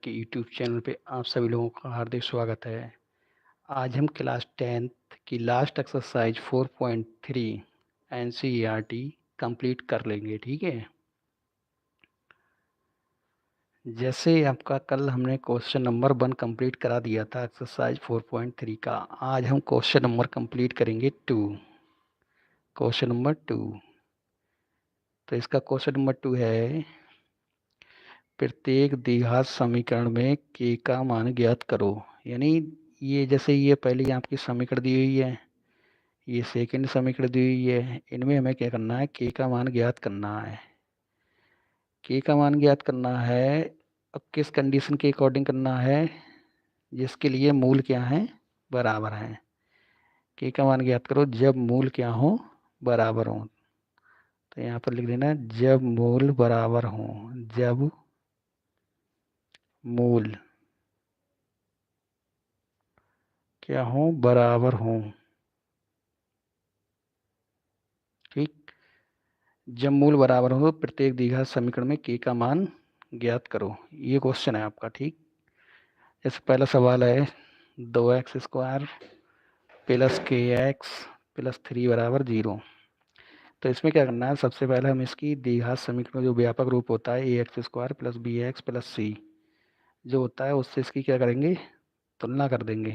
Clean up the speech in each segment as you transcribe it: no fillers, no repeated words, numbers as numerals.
के YouTube channel पे आप सभी लोगों का हार्दिक स्वागत है। आज हम क्लास 10th की लास्ट एक्सरसाइज 4.3 एनसीईआरटी कंप्लीट कर लेंगे, ठीक है। जैसे आपका कल हमने क्वेश्चन नंबर 1 कंप्लीट करा दिया था एक्सरसाइज 4.3 का, आज हम क्वेश्चन नंबर कंप्लीट करेंगे 2। क्वेश्चन नंबर 2, तो इसका क्वेश्चन नंबर 2 है, प्रत्येक द्विघात समीकरण में के का मान ज्ञात करो। यानी ये जैसे ये पहली आपकी समीकरण दी हुई है, ये सेकंड समीकरण दी हुई है, इनमें हमें क्या करना है, के का मान ज्ञात करना है। के का मान ज्ञात करना है, अब किस कंडीशन के अकॉर्डिंग करना है, जिसके लिए मूल क्या है, बराबर है। के का मान ज्ञात करो जब मूल क्या हो, बराबर हो। तो यहाँ पर लिख देना जब मूल बराबर हो। जब मूल क्या हो, बराबर हो, ठीक। जब मूल बराबर हो तो प्रत्येक द्विघात समीकरण में के का मान ज्ञात करो। ये क्वेश्चन है आपका, ठीक। जैसे पहला सवाल है 2x² प्लस के एक्स प्लस 3 बराबर 0। तो इसमें क्या करना है, सबसे पहले हम इसकी द्विघात समीकरण जो व्यापक रूप होता है ax² प्लस bx प्लस सी जो होता है, उससे इसकी क्या करेंगे, तुलना कर देंगे।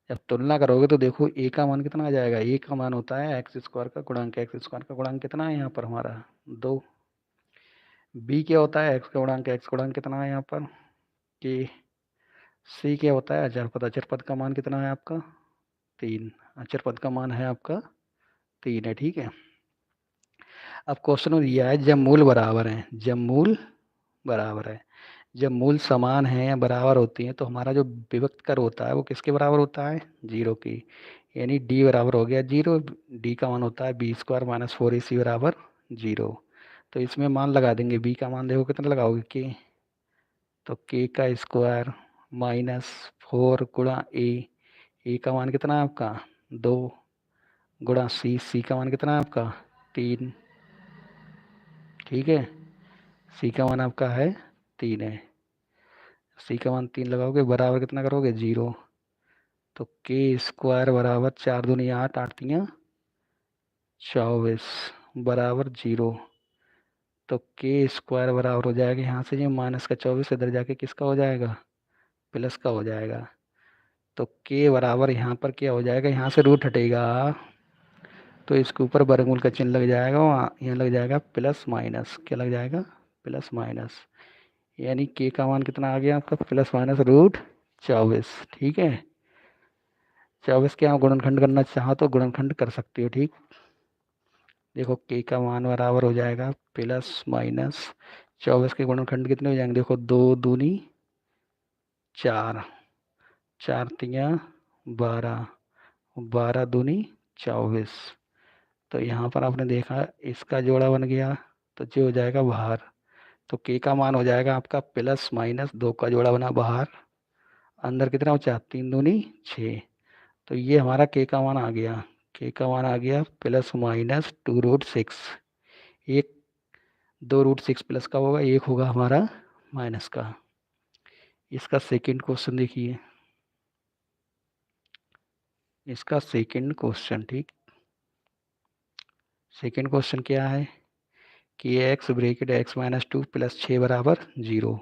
जब तुलना करोगे तो देखो ए का मान कितना आ जाएगा, ए का मान होता है x² का गुणांक, x² का गुणांक कितना है यहाँ पर हमारा 2। बी क्या होता है, एक्स का गुणांक, एक्स गुणांक कितना है यहाँ पर के। सी क्या होता है, अचर पद, अचर पद का मान कितना है आपका 3, अचर पद का मान है आपका 3 है, ठीक है। अब क्वेश्चन में दिया है जब मूल बराबर है, जब मूल बराबर है, जब मूल समान है या बराबर होती है तो हमारा जो विभक्त कर होता है वो किसके बराबर होता है, 0 की। यानी डी बराबर हो गया 0। डी का मान होता है b² माइनस 4ac बराबर 0। तो इसमें मान लगा देंगे, बी का मान देखो कितना लगाओगे के, तो के का स्क्वायर माइनस 4 गुणा ए का मान कितना है आपका 2 गुणा सी का मान कितना है आपका 3, ठीक है। सी का मान आपका है 3 है, सी का मान 3 लगाओगे बराबर कितना करोगे 0। तो के स्क्वायर बराबर 4 दूनी 8, 8 तियाँ 24 बराबर 0। तो के स्क्वायर बराबर हो जाएगा यहाँ से जो माइनस का 24 इधर जाके किसका हो जाएगा, प्लस का हो जाएगा। तो के बराबर यहाँ पर क्या हो जाएगा, यहाँ से रूट हटेगा तो इसके ऊपर वर्गमूल का चिन्ह लग जाएगा, वहाँ यहाँ लग जाएगा प्लस माइनस, क्या लग जाएगा प्लस माइनस। यानी के का मान कितना आ गया आपका प्लस माइनस रूट 24, ठीक है। 24 के यहाँ गुणनखंड करना चाहो तो गुणनखंड कर सकते हो, ठीक। देखो के का मान बराबर हो जाएगा प्लस माइनस 24 के गुणनखंड कितने हो जाएंगे, देखो 2 दूनी 4, 4 तियाँ 12, 12 दूनी 24। तो यहाँ पर आपने देखा इसका जोड़ा बन गया तो जो हो जाएगा बाहर। तो के का मान हो जाएगा आपका प्लस माइनस 2 का जोड़ा बना बाहर, अंदर कितना हो 4, 3 दूनी 6। तो ये हमारा के का मान आ गया, के का मान आ गया प्लस माइनस 2√6। एक 2√6 प्लस का होगा, एक होगा हमारा माइनस का। इसका सेकंड क्वेश्चन देखिए, इसका सेकंड क्वेश्चन, ठीक। सेकंड क्वेश्चन क्या है कि x bracket x minus 2 plus 6 बराबर 0।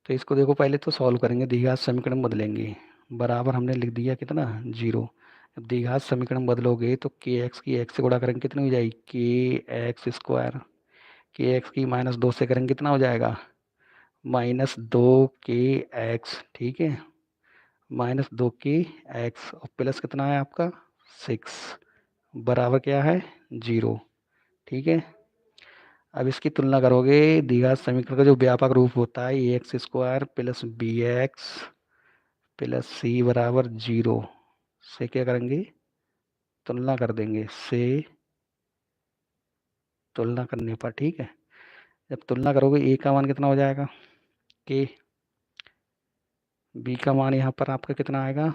तो इसको देखो पहले तो सॉल्व करेंगे, द्विघात समीकरण बदलेंगे। बराबर हमने लिख दिया कितना 0। अब द्विघात समीकरण बदलोगे तो के एक्स की एक्स से गुणा करेंगे कितनी हो जाएगी के एक्स स्क्वायर, के एक्स की माइनस 2 से करेंगे कितना हो जाएगा माइनस 2 के एक्स, ठीक है। माइनस 2 के एक्स और प्लस कितना है आपका 6 बराबर क्या है 0, ठीक है। अब इसकी तुलना करोगे, द्विघात समीकरण का जो व्यापक रूप होता है ax² प्लस bx प्लस सी बराबर 0 से क्या करेंगे, तुलना कर देंगे से, तुलना करने पर, ठीक है। जब तुलना करोगे ए का मान कितना हो जाएगा के, बी का मान यहाँ पर आपका कितना आएगा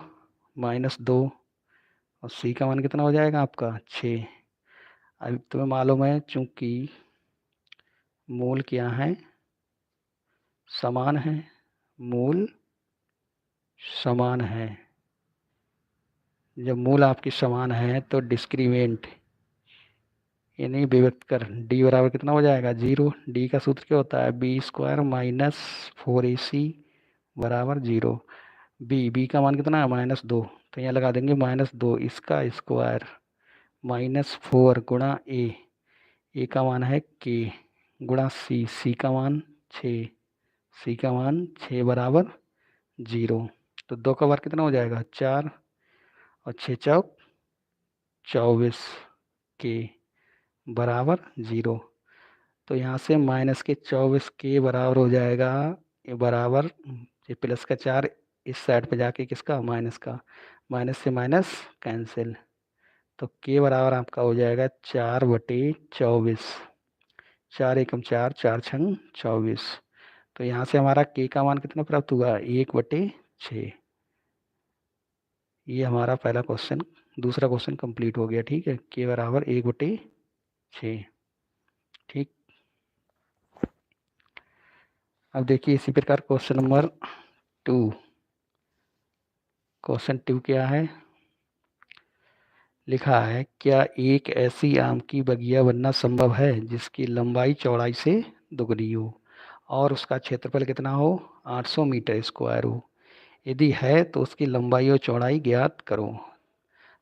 -2 और सी का मान कितना हो जाएगा आपका 6। अब तुम्हें मालूम है चूंकि मूल क्या है, समान है, मूल समान है। जब मूल आपकी समान है तो डिस्क्रीमेंट यानी विभक्त कर डी बराबर कितना हो जाएगा 0। डी का सूत्र क्या होता है बी स्क्वायर माइनस 4ac बराबर 0। बी का मान कितना है -2, तो यहाँ लगा देंगे -2 इसका स्क्वायर -4 गुणा ए का मान है के गुणा सी का मान 6, सी का मान 6 बराबर 0। तो 2 का वर्ग कितना हो जाएगा 4 और 6 चौक 24 के बराबर 0। तो यहाँ से -24 के बराबर हो जाएगा ये बराबर ये प्लस का 4 इस साइड पे जाके किसका माइनस का, माइनस से माइनस कैंसिल, तो के बराबर आपका हो जाएगा 4/24। 4 एकम 4, 4 छंग 24। तो यहाँ से हमारा के का मान कितना प्राप्त हुआ 1/6। ये हमारा पहला क्वेश्चन, दूसरा क्वेश्चन कंप्लीट हो गया। ठीक है, के बराबर 1/6। ठीक, अब देखिए इसी प्रकार क्वेश्चन नंबर 2। क्वेश्चन 2 क्या है, लिखा है क्या एक ऐसी आम की बगिया बनना संभव है जिसकी लंबाई चौड़ाई से दुगनी हो और उसका क्षेत्रफल कितना हो 800 मीटर स्क्वायर हो। यदि है तो उसकी लंबाई और चौड़ाई ज्ञात करो।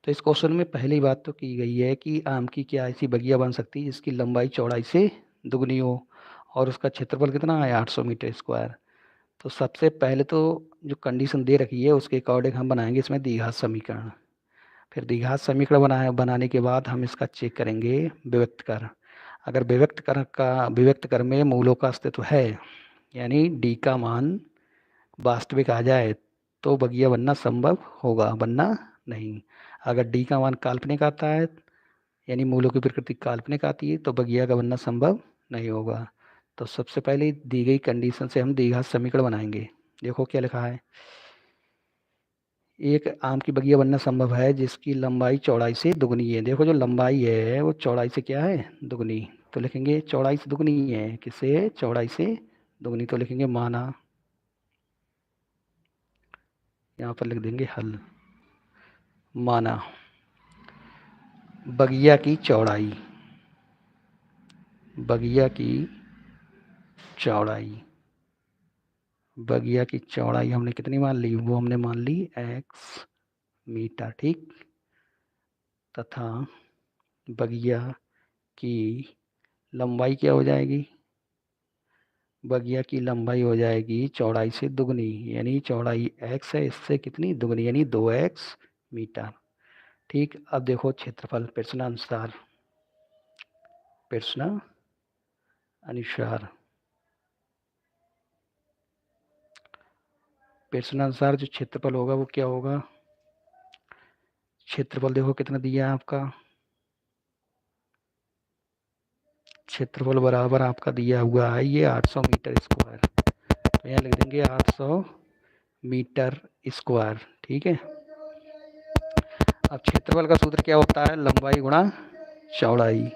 तो इस क्वेश्चन में पहली बात तो की गई है कि आम की क्या ऐसी बगिया बन सकती है जिसकी लंबाई चौड़ाई से दुगनी हो और उसका क्षेत्रफल कितना है 800 मीटर स्क्वायर। तो सबसे पहले तो जो कंडीशन दे रखी है उसके अकॉर्डिंग हम बनाएंगे इसमें द्विघात समीकरण। फिर द्विघात समीकरण बनाने के बाद हम इसका चेक करेंगे विभक्त कर। अगर विभक्त कर में मूलों का अस्तित्व है यानी डी का मान वास्तविक आ जाए तो बगिया बनना संभव होगा, बनना नहीं। अगर डी का मान काल्पनिक आता है यानी मूलों की प्रकृति काल्पनिक आती है तो बगिया का बनना संभव नहीं होगा। तो सबसे पहले दी गई कंडीशन से हम द्विघात समीकरण बनाएंगे। देखो क्या लिखा है, एक आम की बगिया बनना संभव है जिसकी लंबाई चौड़ाई से दुगनी है। देखो जो लंबाई है वो चौड़ाई से क्या है दुगनी, तो लिखेंगे चौड़ाई से दुगनी है, किससे चौड़ाई से दुगनी, तो लिखेंगे माना, यहाँ पर लिख देंगे हल। माना बगिया की चौड़ाई, बगिया की चौड़ाई, बगिया की चौड़ाई हमने कितनी मान ली, वो हमने मान ली x मीटर। ठीक, तथा बगिया की लंबाई क्या हो जाएगी, बगिया की लंबाई हो जाएगी चौड़ाई से दुगनी, यानी चौड़ाई x है इससे कितनी दुगनी यानी 2x मीटर। ठीक, अब देखो क्षेत्रफल प्रश्नानुसार, प्रश्न अनुसार प्रश्नानुसार जो क्षेत्रफल होगा वो क्या होगा, क्षेत्रफल देखो कितना दिया है आपका, क्षेत्रफल बराबर आपका दिया हुआ है ये 800 मीटर स्क्वायर, तो यहाँ लिख देंगे 800 मीटर स्क्वायर। ठीक है, अब क्षेत्रफल का सूत्र क्या होता है लंबाई गुणा चौड़ाई,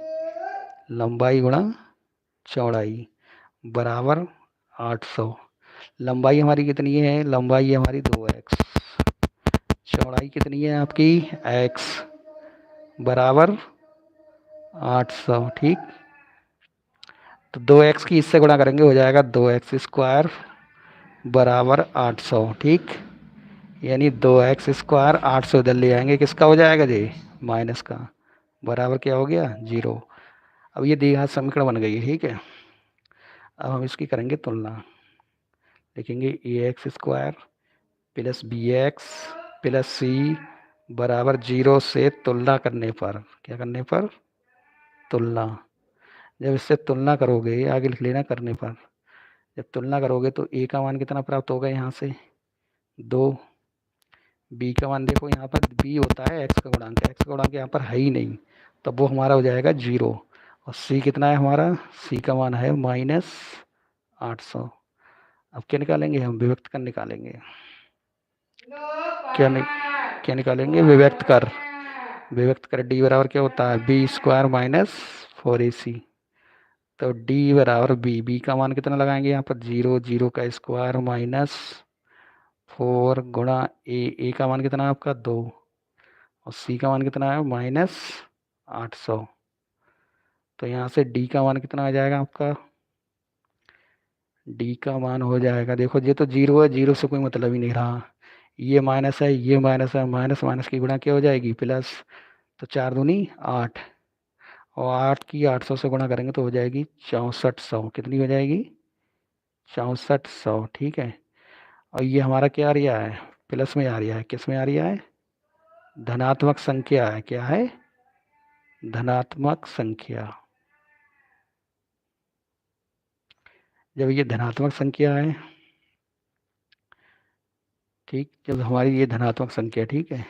लंबाई गुणा चौड़ाई बराबर 800। लंबाई हमारी कितनी है, लंबाई हमारी 2x, चौड़ाई कितनी है आपकी x बराबर 800। ठीक, तो 2x की इससे गुणा करेंगे हो जाएगा 2x स्क्वायर बराबर 800। ठीक, यानी 2x स्क्वायर 800 इधर ले आएंगे किसका हो जाएगा जी माइनस का, बराबर क्या हो गया 0। अब ये द्विघात समीकरण बन गई है। ठीक है, अब हम इसकी करेंगे तुलना, लिखेंगे ax square plus bx plus c बराबर 0 से तुलना करने पर, क्या करने पर तुलना, जब इससे तुलना करोगे आगे लिख लेना करने पर, जब तुलना करोगे तो a का मान कितना प्राप्त होगा यहाँ से 2, b का मान देखो यहाँ पर b होता है x का गुणांक, x का गुणांक यहाँ पर है ही नहीं तो वो हमारा हो जाएगा 0, और c कितना है हमारा, c का मान है -800। अब क्या निकालेंगे हम विभक्त कर निकालेंगे, क्या निकालेंगे विभक्त कर, विभक्त कर डी बराबर क्या होता है बी स्क्वायर -4ac तो डी बराबर बी, बी का मान कितना लगाएंगे यहाँ पर 0, 0 का स्क्वायर माइनस 4 गुणा ए का मान कितना है आपका 2, और सी का मान कितना है -800। तो यहाँ से डी का मान कितना आ जाएगा आपका, डी का मान हो जाएगा, देखो ये तो 0 है, 0 से कोई मतलब ही नहीं रहा, ये माइनस है, ये माइनस है, माइनस माइनस की गुणा क्या हो जाएगी प्लस, तो 4 दूनी 8, और 8 की 800 से गुणा करेंगे तो हो जाएगी 6400, कितनी हो जाएगी 6400, ठीक है। और ये हमारा क्या आ रहा है, प्लस में आ रहा है, किस में आ रहा है, धनात्मक संख्या है, क्या है, धनात्मक संख्या। जब ये धनात्मक संख्या है, ठीक, जब हमारी ये धनात्मक संख्या, ठीक है,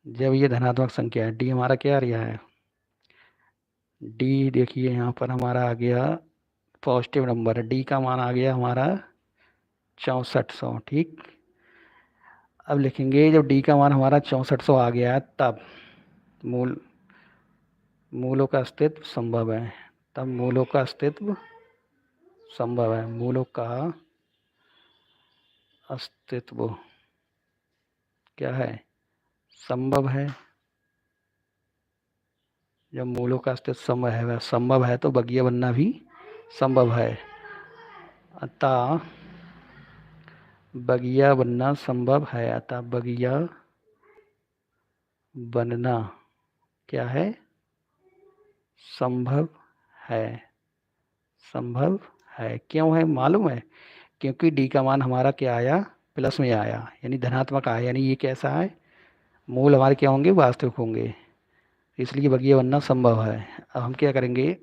जब ये धनात्मक संख्या है, डी हमारा क्या आ रहा है, डी देखिए यहाँ पर हमारा आ गया पॉजिटिव नंबर, डी का मान आ गया हमारा 6400, ठीक। अब लिखेंगे जब डी का मान हमारा 6400 आ गया है, तब मूल मूलों का अस्तित्व संभव है, तब मूलों का अस्तित्व संभव है, मूलों का अस्तित्व क्या है, संभव है। जब मूलों का अस्तित्व संभव है तो बगिया बनना भी संभव है, अतः बगिया बनना संभव है, अतः बगिया बनना क्या है, संभव है, संभव है। क्यों है मालूम है, क्योंकि डी का मान हमारा क्या आया, प्लस में आया, यानी धनात्मक आया, यानी ये कैसा है, मूल हमारे क्या होंगे, वास्तविक होंगे, इसलिए बगिया बनना संभव है। अब हम क्या करेंगे,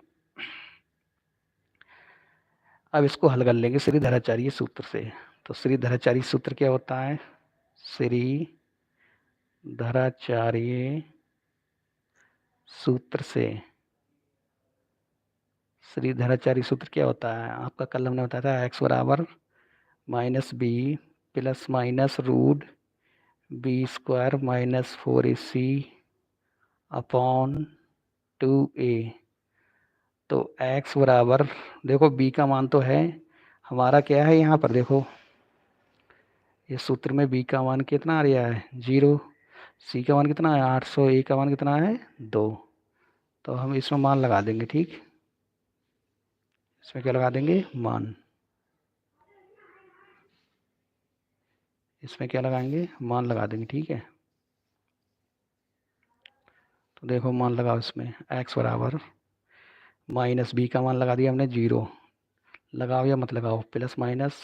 अब इसको हल कर लेंगे श्रीधराचार्य सूत्र से। तो श्रीधराचार्य सूत्र क्या होता है, श्रीधराचार्य सूत्र से, श्रीधराचार्य सूत्र क्या होता है, आपका कल हमने बताया था, एक्स बराबर -b plus minus root b² -4ac upon 2a। तो x बराबर, देखो b का मान तो है हमारा, क्या है यहाँ पर देखो, इस सूत्र में b का मान कितना आ रहा है 0, c का मान कितना है 800, a का मान कितना है 2। तो हम इसमें मान लगा देंगे, ठीक, इसमें क्या लगा देंगे, मान, इसमें क्या लगाएंगे, मान लगा देंगे, ठीक है। तो देखो मान लगाओ, इसमें x बराबर -b का मान लगा दिया हमने 0, लगाओ या मत लगाओ, प्लस माइनस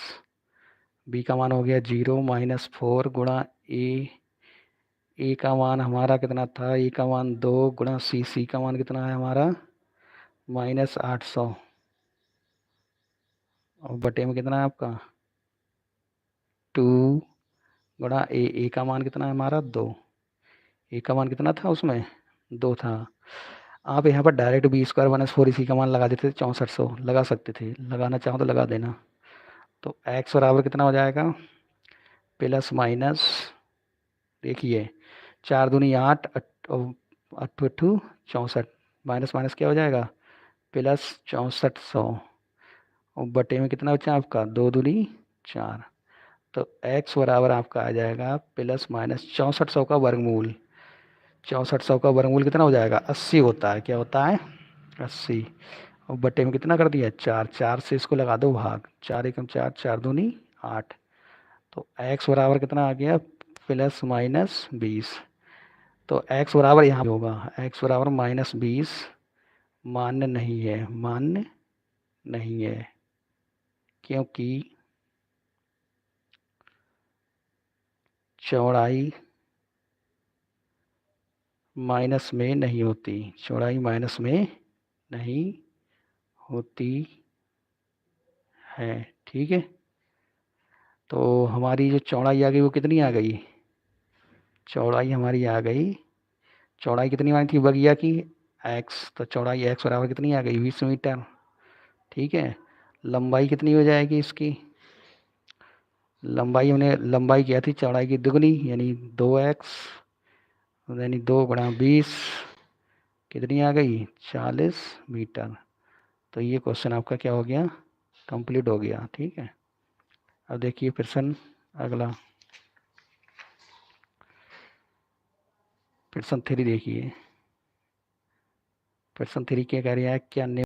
b का मान हो गया 0 -4 गुणा ए का मान हमारा कितना था, ए का मान 2 गुणा सी का मान कितना है हमारा -800, और बटे में कितना है आपका 2 गुणा ए का मान कितना है हमारा 2, ए का मान कितना था उसमें 2 था। आप यहाँ पर डायरेक्ट b² -4ac का मान लगा देते थे, 6400 लगा सकते थे, लगाना चाहो तो लगा देना। तो x बराबर कितना हो जाएगा, प्लस माइनस, देखिए 4 दूनी 8, 8 8 64, माइनस माइनस क्या हो जाएगा प्लस 6400, और बटे में कितना बचा आपका 2 दूनी 4। तो x बराबर आपका आ जाएगा प्लस माइनस 6400 का वर्गमूल, 6400 का वर्गमूल कितना हो जाएगा 80 होता है, क्या होता है 80, और बटे में कितना कर दिया 4, 4 से इसको लगा दो भाग, 4 एकम 4, 4 दूनी 8। तो x बराबर कितना आ गया प्लस माइनस 20। तो x बराबर यहाँ होगा, x बराबर -20 मान्य नहीं है, मान्य नहीं है, क्योंकि चौड़ाई माइनस में नहीं होती, चौड़ाई माइनस में नहीं होती है, ठीक है। तो हमारी जो चौड़ाई आ गई वो कितनी आ गई, चौड़ाई हमारी आ गई, चौड़ाई कितनी आई थी बगिया की x, तो चौड़ाई x बराबर कितनी आ गई 20 मीटर, ठीक है। लंबाई कितनी हो जाएगी इसकी, लंबाई हमने लंबाई क्या थी चौड़ाई की दुगनी, यानी 2x यानी 2 × 20 कितनी आ गई, 40 मीटर। तो ये क्वेश्चन आपका क्या हो गया, कंप्लीट हो गया। ठीक है, अब देखिए प्रश्न अगला, प्रश्न 3 देखिए। प्रश्न 3 क्या कह रहा है, क्या